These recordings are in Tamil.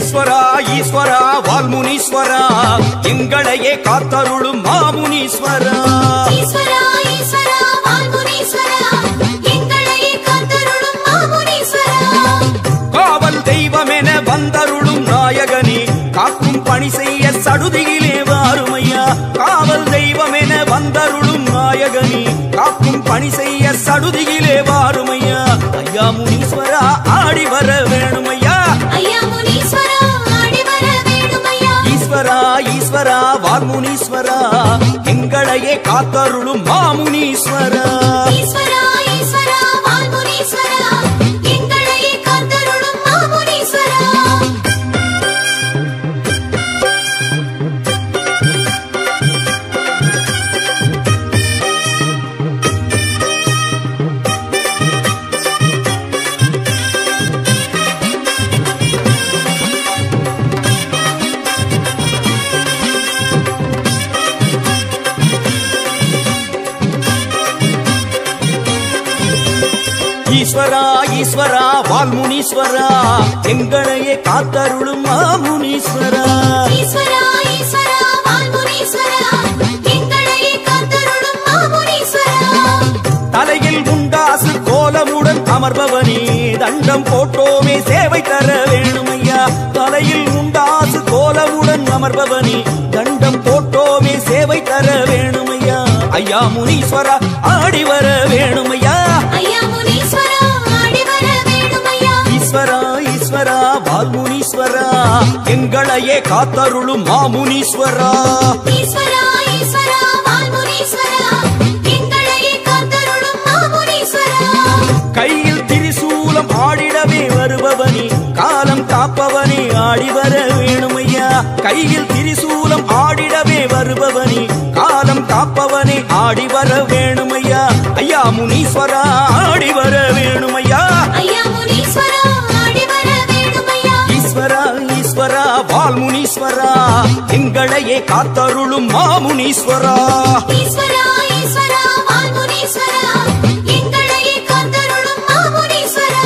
ஈஸ்வரா ஈஸ்வரா வால்முனீஸ்வரா எங்களையே காத்தருளும் மாமுனீஸ்வரா ஈஸ்வரா ஈஸ்வரா வால்முனீஸ்வரா எங்களையே காத்தருளும் மாமுனீஸ்வரா காவல் தெய்வமென வந்தருளும் நாயகனே காக்கும் பணி செய்ய சடுதியிலே வாருமையா காவல் தெய்வமென வந்தருளும் நாயகனே காக்கும் பணி செய்ய சடுதியிலே வாருமையா ஐயா முனீஸ்வரா ஆடி வர வேணுமையா ஐயா முனீஸ்வரா ஆடி வர வேணுமையா ஈஸ்வரா ஈஸ்வரா வால்முனீஸ்வரா எங்களையே காத்தருளும் மாமுனீஸ்வரா ஈஸ்வரா ஈஸ்வரா வால்முனீஸ்வரா எங்களையே காத்தருளும் மாமுனீஸ்வரா ஈஸ்வரா ஈஸ்வரா வால்முனீஸ்வரா எங்களையே காத்தருளும் மாமுனீஸ்வரா ஈஸ்வரா ஈஸ்வரா வால்முனீஸ்வரா எங்களையே காத்தருளும் மாமுனீஸ்வரா தலையில் உண்டாசு கோலமுடன் அமர்பவனே தண்டம் போட்டோமே சேவை தர வேணுமையா தலையில் உண்டாசு கோலமுடன் அமர்பவனே தண்டம் போட்டோமே சேவை தர வேணுமையா ஐயா முனீஸ்வரா ஆடி வர வேணுமையா ஐயா முனீஸ்வரா ஆடி வர வேணுமையா ஈஸ்வரா ஈஸ்வரா வால்முனீஸ்வரா எங்களையே காத்தருளும் மாமுனீஸ்வரா ஈஸ்வரா ஈஸ்வரா வால்முனீஸ்வரா எங்களையே காத்தருளும் மாமுனீஸ்வரா கையில் திரிசூலம் ஆடிடவே வருபவனே காலம் காப்பவனே ஆடி வர வேணுமையா கையில் திரிசூலம் ஆடிடவே வருபவனே காலம் காப்பவனே ஆடி வர வேணுமையா ஐயா முனீஸ்வரா ஆடி வர வேணுமையா ஐயா முனீஸ்வரா ஆடி வர வேணுமையா ஈஸ்வரா ஈஸ்வரா வால்முனீஸ்வரா எங்களையே காத்தருளும் மாமுனீஸ்வரா ஈஸ்வரா ஈஸ்வரா வால்முனீஸ்வரா எங்களையே காத்தருளும் மாமுனீஸ்வரா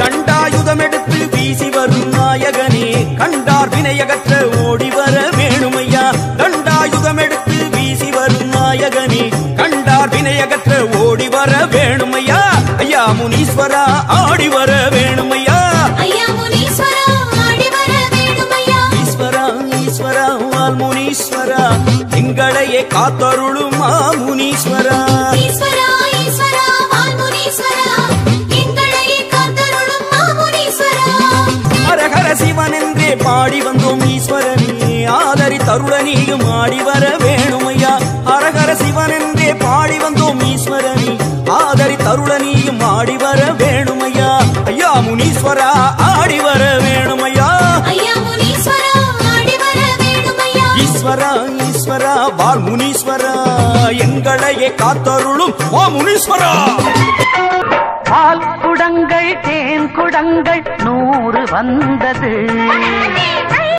தண்டாயுதம் எடுத்து வீசி வரும் நாயகனே கண்டார் வினையகற்ற ஓடி வர வேணுமையா தண்டாயுதம் எடுத்து வீசி வரும் நாயகனே கண்டார் வினையகற்ற ஓடி வர வேணுமையா ஐயா முனீஸ்வரா ஆடி வர வேணுமையா ஐயா முனீஸ்வரா ஆடி வர வேணுமையா ஈஸ்வரா ஈஸ்வரா வால்முனீஸ்வரா எங்களையே காத்தருளும் மாமுனீஸ்வரா ஈஸ்வரா ஈஸ்வரா வால்முனீஸ்வரா எங்களையே காத்தருளும் மாமுனீஸ்வரா ஹரஹர சிவன் என்றே பாடி வந்தோம் ஈஸ்வரனே ஆதரி தருளனியும் ஆடி வர வேணுமையா ஹரஹர சிவன் என்றே பாடி வந்தோம் ஈஸ்வரனே ஆதரி தருளனியும் ஆடி வர வேணுமையா ஐயா முனீஸ்வரா ஆடி வர வேணுமையா ஐயா முனீஸ்வரா ஆடி வர வேணுமையா ஈஸ்வரா ஈஸ்வரா வால்முனீஸ்வரா எங்களையே காத்தருளும் மாமுனீஸ்வரா பால் குடங்கள் தேன் குடங்கள் 100 வந்தது